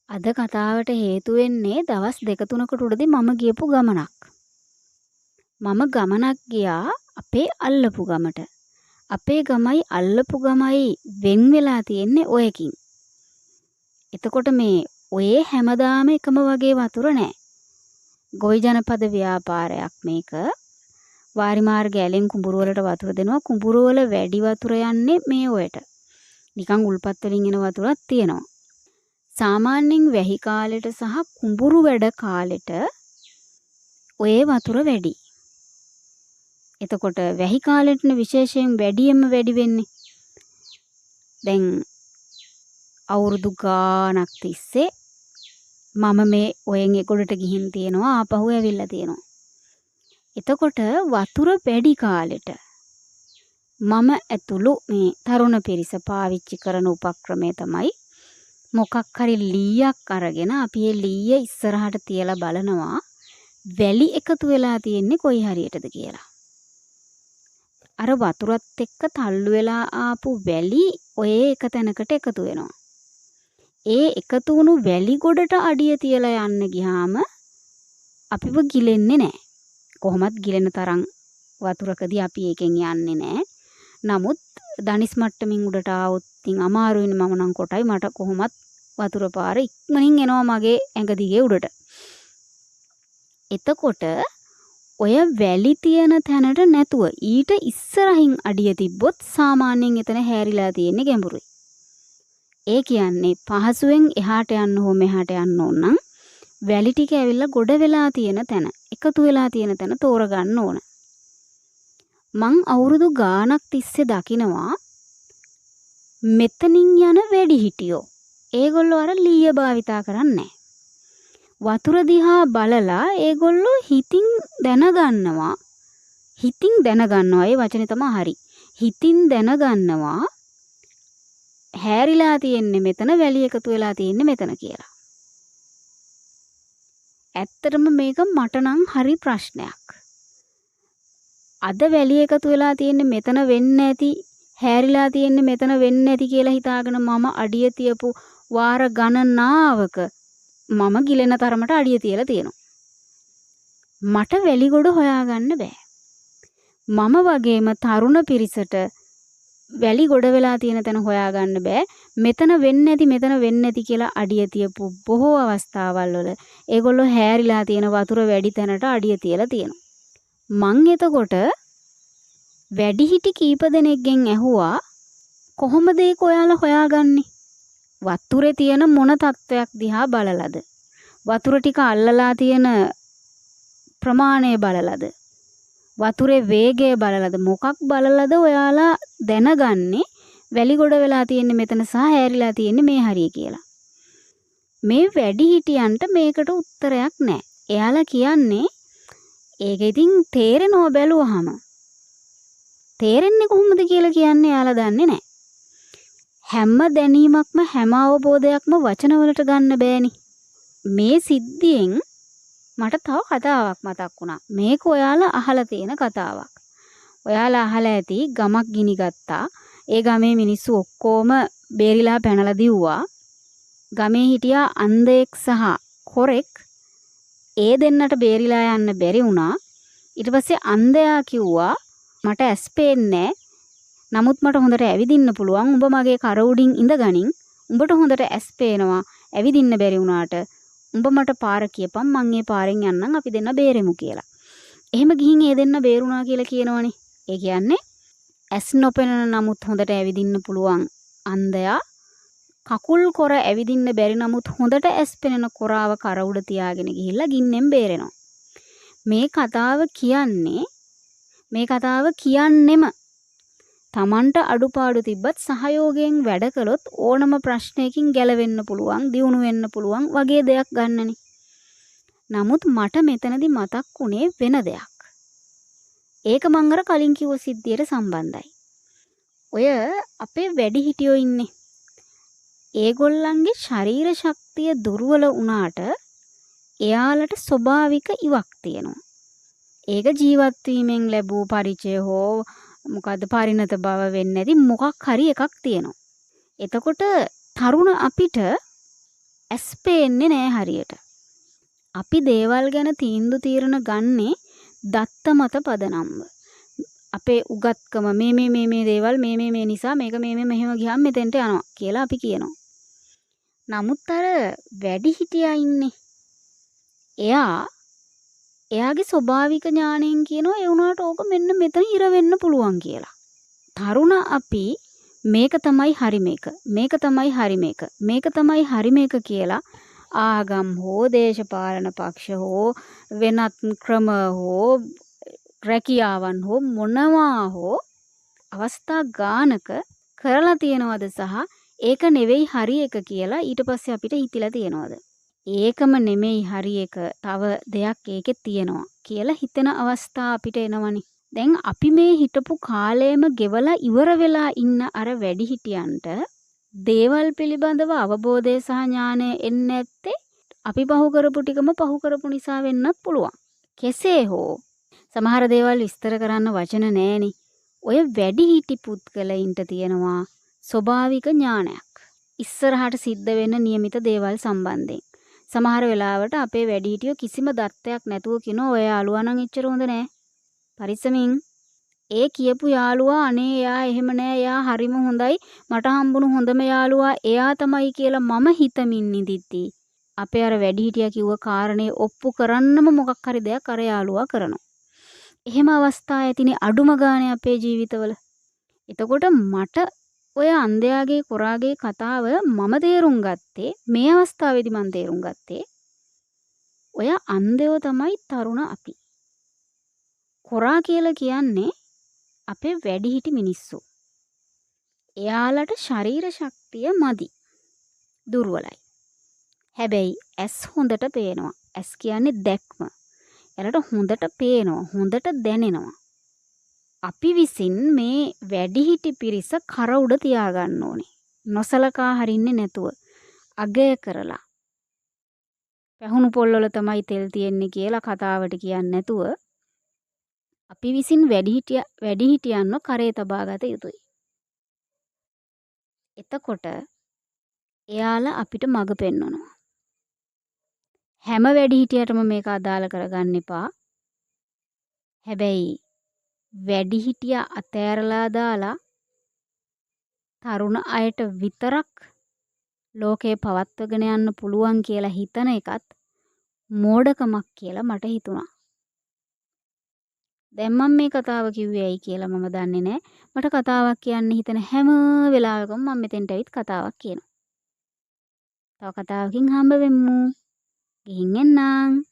අද කතාවට හේතු වෙන්නේ දවස් දෙක තුනකට උඩදී මම ගියපු ගමනක්. මම ගමනක් ගියා අපේ අල්ලපු ගමට. අපේ ගමයි අල්ලපු ගමයි වෙන් වෙලා තියෙන්නේ ඔයකින්. එතකොට මේ ඔයේ හැමදාම එකම වගේ වතුර නෑ. ගොවි ජනපද ව්‍යාපාරයක් මේක. වාරි මාර්ග ඇලෙන් කුඹුරු වලට වතුර දෙනවා. කුඹුරු වල වැඩි වතුර යන්නේ මේ ඔයට. නිකන් උල්පත් වලින් එන වතුරක් තියෙනවා. සාමාන්‍යයෙන් වැහි කාලෙට සහ කුඹුරු වැඩ කාලෙට ඔය වතුර වැඩි. එතකොට වැහි කාලෙටනේ විශේෂයෙන් වැඩියෙන්ම වැඩි වෙන්නේ. දැන් අවුරුදු ගාණක් තිස්සේ මම මේ ඔයෙන් එකොඩට ගිහින් තියෙනවා ආපහු ඇවිල්ලා තියෙනවා. එතකොට වතුර වැඩි කාලෙට මම ඇතුළු මේ තරුණ පිරිස පාවිච්චි කරන උපක්‍රමය තමයි මොකක් හරි ලීයක් අරගෙන අපි ඒ ලීය ඉස්සරහට තියලා බලනවා වැලි එකතු වෙලා තියෙන්නේ කොයි හරියටද කියලා. අර වතුරත් එක්ක තල්ලු වෙලා ආපු වැලි ඔය එක තැනකට එකතු වෙනවා. ඒ එකතු වුණු වැලි ගොඩට අඩිය තියලා යන්න ගියාම අපිව ගිලෙන්නේ නැහැ. කොහොමත් ගිලෙන තරම් වතුරකදී අපි ඒකෙන් යන්නේ නැහැ. නමුත් දනිස් මට්ටමින් උඩට ආවොත් ඉතින් අමාරුයිනේ මම නම් කොටයි මට කොහොමත් වතුර පාර ඉක්මනින් එනවා මගේ ඇඟ දිගේ උඩට. එතකොට ඔය වැලි තියෙන තැනට නැතුව ඊට ඉස්සරහින් අඩිය තිබ්බොත් සාමාන්‍යයෙන් එතන හැරිලා තියෙන්නේ ගැඹුරුයි. ඒ කියන්නේ පහසුවෙන් එහාට යන්න හෝ මෙහාට යන්න ඕන නම් වැලි ටික ඇවිල්ලා ගොඩ වෙලා තියෙන තැන, එකතු වෙලා තියෙන තැන තෝරගන්න ඕන. මං අවුරුදු ගාණක් තිස්සේ දකිනවා මෙතනින් යන වැඩි හිටියෝ. ඒගොල්ලෝ අර ලීය භාවිතා කරන්නේ වතුර දිහා බලලා ඒගොල්ලෝ හිතින් දැනගන්නවා. ඒ වචනේ තමයි හරි. හිතින් දැනගන්නවා හැරිලා තියෙන්නේ මෙතන, වැලි එකතු වෙලා තියෙන්නේ මෙතන කියලා. ඇත්තටම මේක මට නම් හරි ප්‍රශ්නයක්. අද වැලි එකතු වෙලා තියෙන්නේ මෙතන වෙන්න ඇති, හැරිලා තියෙන්නේ මෙතන වෙන්න ඇති කියලා හිතාගෙන මම අඩිය තියපු වාර ගණනාවක මම ගිලෙන තරමට අඩිය තියලා තියෙනවා. මට වැලි ගොඩ හොයාගන්න බෑ. මම වගේම තරුණ පිරිසට වැලි ගොඩ වෙලා තියෙන තැන හොයාගන්න බෑ. මෙතන වෙන්න ඇති කියලා අඩිය තියපු බොහෝ අවස්ථාවල් වල ඒගොල්ලෝ හැරිලා තියෙන වතුර වැඩි තැනට අඩිය තියලා තියෙනවා. මං එතකොට වැඩිහිටි කීප දෙනෙක්ගෙන් ඇහුවා කොහොමද ඒක ඔයාලා හොයාගන්නේ? වතුරේ තියෙන මොන තත්වයක් දිහා බලලාද? වතුර ටික අල්ලලා තියෙන ප්‍රමාණය බලලාද? වතුරේ වේගය බලලාද? මොකක් බලලාද ඔයාලා දැනගන්නේ වැලි ගොඩ වෙලා තියෙන්නේ මෙතන සහ හැරිලා තියෙන්නේ මේ හරිය කියලා? මේ වැඩිහිටියන්ට මේකට උත්තරයක් නැහැ. එයාලා කියන්නේ ඒක ඉතින් තේරෙනව බැලුවහම. තේරෙන්නේ කොහොමද කියලා කියන්නේ එයාලා දන්නේ නැහැ. හැම දැනීමක්ම හැම අවබෝධයක්ම වචන වලට ගන්න බෑනි. මේ සිද්ධියෙන් මට තව කතාවක් මතක් වුණා. මේක ඔයාලා අහලා තියෙන කතාවක්. ඔයාලා අහලා ඇති ගමක් ගිනි ගත්තා. ඒ ගමේ මිනිස්සු ඔක්කොම බේරිලා පැනලා දිව්වා. ගමේ හිටියා අන්ධයෙක් සහ කොරෙක්. ඒ දෙන්නට බේරිලා යන්න බැරි වුණා. ඊට පස්සේ අන්ධයා කිව්වා මට ඇස් පේන්නේ නමුත් මට හොඳට ඇවිදින්න පුළුවන්. උඹ මගේ කර උඩින් ඉඳගනින්. උඹට හොඳට ඇස් පේනවා. ඇවිදින්න බැරි වුණාට උඹ මට පාර කියපන් මං ඒ පාරෙන් යන්නම් අපි දෙන්න බේරෙමු කියලා. එහෙම ගිහින් ඒ දෙන්න බේරුණා කියලා කියනවනේ. ඒ කියන්නේ ඇස් නොපෙනෙන නමුත් හොඳට ඇවිදින්න පුළුවන් අන්ධයා කකුල් කොර ඇවිදින්න බැරි නමුත් හොඳට ඇස් පෙනෙන කොරාව කර උඩ තියාගෙන ගිහිල්ලා ගින්නෙන් බේරෙනවා. මේ කතාව කියන්නෙම තමන්ට අඩුපාඩු තිබ්බත් සහයෝගයෙන් වැඩ කළොත් ඕනම ප්‍රශ්නයකින් ගැලවෙන්න පුළුවන්, දියුණු වෙන්න පුළුවන් වගේ දෙයක් ගන්නනේ. නමුත් මට මෙතනදි මතක් වුණේ වෙන දෙයක්. ඒක මං අර කලින් කිව්ව සිද්ධියට සම්බන්ධයි. ඔය අපේ වැඩිහිටියෝ ඉන්නේ. ඒගොල්ලන්ගේ ශරීර ශක්තිය දුර්වල වුණාට එයාලට ස්වභාවික ඉවක් තියෙනවා. ඒක ජීවත් වීමෙන් ලැබූ පරිචය හෝ මොකද්ද පරිණත බව වෙන්නේ නැති මොකක් හරි එකක් තියෙනවා. එතකොට තරුණ අපිට ඇස් පේන්නේ නෑ හරියට. අපි දේවල් ගැන තීන්දුව తీරන ගන්නේ දත්ත මත පදනම්ව. අපේ උගත්කම මේ දේවල් මේ නිසා මේක මෙහෙම ගියාම මෙතෙන්ට යනවා කියලා අපි කියනවා. නමුත් අර වැඩිහිටියා ඉන්නේ. එයාගේ ස්වභාවික ඥාණයෙන් කියනවා ඒ වුණාට ඕක මෙන්න මෙතන ඉර වෙන්න පුළුවන් කියලා. තරුණ අපි මේක තමයි හරි මේක තමයි හරි මේක තමයි හරි මේක කියලා ආගම් හෝ දේශපාලන පක්ෂ හෝ වෙනත් ක්‍රම හෝ රැකියාවන් හෝ මොනවා හෝ අවස්ථා ගානක කරලා තියනවද සහ ඒක නෙවෙයි හරි එක කියලා ඊට පස්සේ අපිට හිතිලා තියනවද? ඒකම නෙමෙයි හරි එක තව දෙයක් ඒකේ තියෙනවා කියලා හිතෙන අවස්ථා අපිට එනවනේ. දැන් අපි මේ හිටපු කාලයම ගෙවලා ඉවර වෙලා ඉන්න අර වැඩිහිටියන්ට දේවල් පිළිබඳව අවබෝධය සහ ඥානය එන්නේ නැත්තේ අපි පහු කරපු ටිකම පහු කරපු නිසා වෙන්නත් පුළුවන්. කෙසේ හෝ සමහර දේවල් විස්තර කරන්න වචන නැහෙනේ. ඔය වැඩිහිටි පුද්ගලයින්ට තියෙනවා ස්වභාවික ඥානයක්. ඉස්සරහට සිද්ධ වෙන નિયમિત දේවල් සම්බන්ධයෙන්. සමහර වෙලාවට අපේ වැඩිහිටියෝ කිසිම දත්තයක් නැතුව කියනවා ඔය යාළුවා නම් එච්චර හොඳ නෑ. පරිස්සමින් ඒ කියපු යාළුවා අනේ එයා එහෙම නෑ එයා හරිම හොඳයි මට හම්බුණු හොඳම යාළුවා එයා තමයි කියලා මම හිතමින් ඉඳිද්දී අපේ අර වැඩිහිටියා කිව්ව කාරණේ ඔප්පු කරන්නම මොකක් හරි දෙයක් අර යාළුවා කරනවා. එහෙම අවස්ථා ඇතිනේ අඩුම ගානේ අපේ ජීවිතවල. එතකොට මට ඔය අන්ධයාගේ කොරාගේ කතාව මම තේරුම් ගත්තේ මේ අවස්ථාවේදී මම තේරුම් ගත්තේ ඔය අන්ධයෝ තමයි තරුණ අපි. කොරා කියලා කියන්නේ අපේ වැඩිහිටි මිනිස්සු. එයාලට ශරීර ශක්තිය මදි. දුර්වලයි. හැබැයි ඇස් හොඳට පේනවා. ඇස් කියන්නේ දැක්ම. එයාලට හොඳට පේනවා. හොඳට දැනෙනවා. අපි විසින් මේ වැඩිහිටි පිරිස කර උඩ තියාගන්න ඕනේ. නොසලකා හරින්නේ නැතුව. අගය කරලා. පැහුණු පොල්වල තමයි තෙල් තියෙන්නේ කියලා කතාවට කියන්නේ නැතුව අපි විසින් වැඩිහිටියන්ව කරේ තබා ගත යුතුයි. එතකොට එයාලා අපිට මඟ පෙන්වනවා. හැම වැඩිහිටියටම මේක අදාළ කරගන්න එපා. හැබැයි වැඩිහිටියා අතෑරලා දාලා තරුණ අයට විතරක් ලෝකේ පවත්වගෙන යන්න පුළුවන් කියලා හිතන එකත් මෝඩකමක් කියලා මට හිතුණා. දැන් මම මේ කතාව කිව්වේ ඇයි කියලා මම දන්නේ නැහැ. මට කතාවක් කියන්න හිතන හැම වෙලාවකම මම මෙතෙන්ට ඇවිත් කතාවක් කියනවා. තව කතාවකින් හම්බ වෙමු. ගිහින් එන්නම්.